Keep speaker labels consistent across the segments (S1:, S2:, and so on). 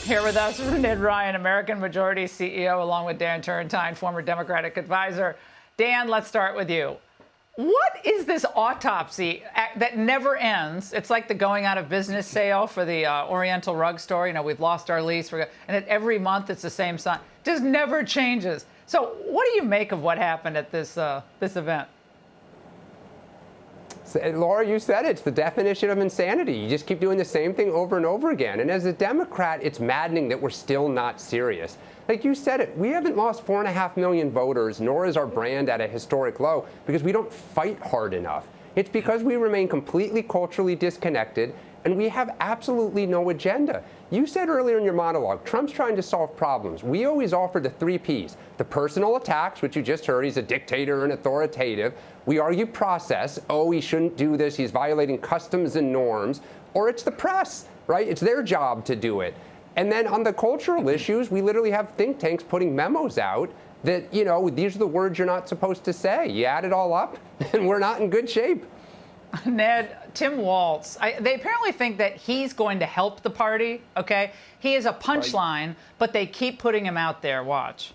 S1: Here with us, Ned Ryan, American Majority CEO, along with Dan Turrentine, former Democratic advisor. Dan, let's start with you. What is this autopsy that never ends? It's like the going out of business sale for the Oriental rug store. You know, we've lost our lease, and every month it's the same sign. Just never changes. So what do you make of what happened at this event?
S2: Laura, you said it. It's the definition of insanity. You just keep doing the same thing over and over again. And as a Democrat, it's maddening that we're still not serious. Like you said it, we haven't lost 4.5 million voters, nor is our brand at a historic low, because we don't fight hard enough. It's because we remain completely culturally disconnected, and we have absolutely no agenda. You said earlier in your monologue, Trump's trying to solve problems. We always offer the 3 Ps. The personal attacks, which you just heard, he's a dictator and authoritative. We argue process. Oh, he shouldn't do this. He's violating customs and norms. Or it's the press, right? It's their job to do it. And then on the cultural issues, we literally have think tanks putting memos out that, you know, these are the words you're not supposed to say. You add it all up, and we're not in good shape.
S1: Ned, Tim Walz, they apparently think that he's going to help the party, okay? He is a punchline, but they keep putting him out there. Watch.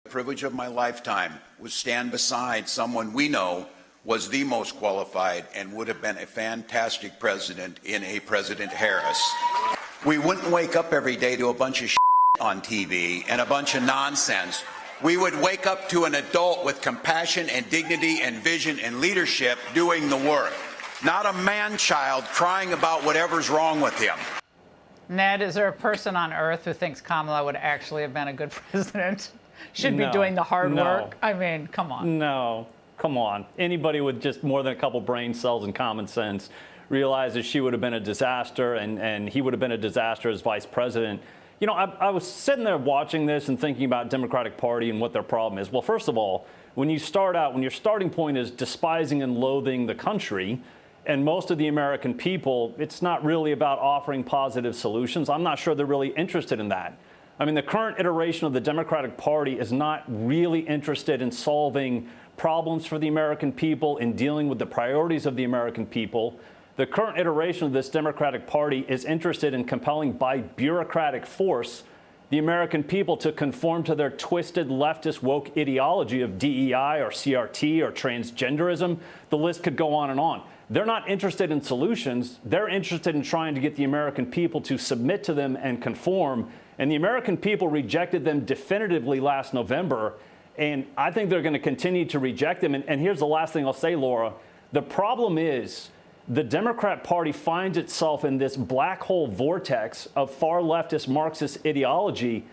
S3: The privilege of my lifetime was stand beside someone we know was the most qualified and would have been a fantastic president in a President Harris. We wouldn't wake up every day to a bunch of shit on TV and a bunch of nonsense. We would wake up to an adult with compassion and dignity and vision and leadership doing the work, not a man-child crying about whatever's wrong with him.
S1: Ned, is there a person on earth who thinks Kamala would actually have been a good president? Should be doing the hard work? I mean, come on.
S4: No, come on. Anybody with just more than a couple brain cells and common sense realizes she would have been a disaster and he would have been a disaster as vice president. You know, I was sitting there watching this and thinking about Democratic Party and what their problem is. Well, first of all, when you start out, when your starting point is despising and loathing the country and most of the American people, it's not really about offering positive solutions. I'm not sure they're really interested in that. I mean, the current iteration of the Democratic Party is not really interested in solving problems for the American people, in dealing with the priorities of the American people. The current iteration of this Democratic Party is interested in compelling by bureaucratic force the American people to conform to their twisted leftist woke ideology of DEI or CRT or transgenderism. The list could go on and on. They're not interested in solutions. They're interested in trying to get the American people to submit to them and conform. And the American people rejected them definitively last November. And I think they're going to continue to reject them. And here's the last thing I'll say, Laura. The problem is the Democrat Party finds itself in this black hole vortex of far leftist Marxist ideology.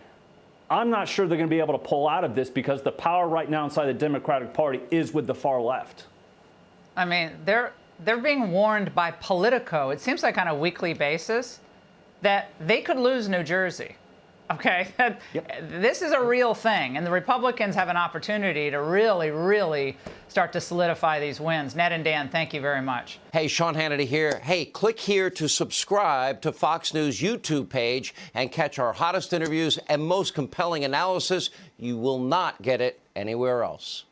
S4: I'm not sure they're going to be able to pull out of this because the power right now inside the Democratic Party is with the far left.
S1: I mean, they're being warned by Politico, it seems like on a weekly basis, that they could lose New Jersey. Okay, This is a real thing, and the Republicans have an opportunity to really, really start to solidify these wins. Ned and Dan, thank you very much.
S5: Hey, Sean Hannity here. Hey, click here to subscribe to Fox News YouTube page and catch our hottest interviews and most compelling analysis. You will not get it anywhere else.